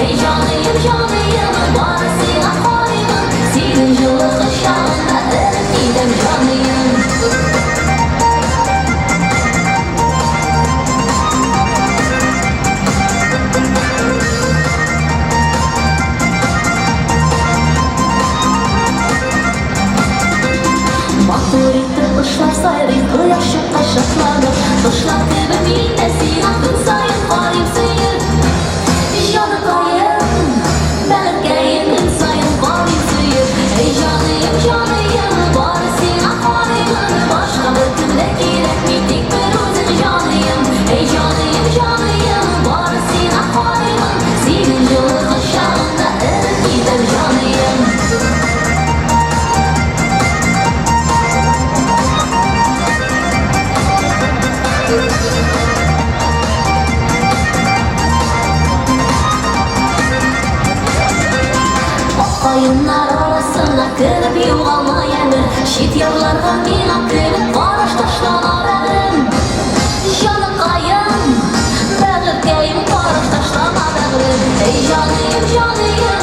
Ey canıyım canıyım Varasıyla halimim Senin yolu kışağında Ölüp gidem canıyım Bakırıktı kışlar sayri Kıyaşıp kaşıkladı Kışlar gibi midesi Aklın sayın halim sayın Canıkayım Ben öpkeyim sayın halim sayın Ey canıyım canıyım Varasıyla halimim Başka bir kimde gerek Bittik bir özün canıyım Ey canıyım canıyım Varasıyla halimim Senin yolu kışağında Ölüp gidem canıyım Oyunlar arasına kırıp yuvalmayalım Şit yollarga men kırıp Qaraş tashlanalarım Canıkayım Ben öpkeyim Qaraş tashlanalarım Ey canıyım canıyım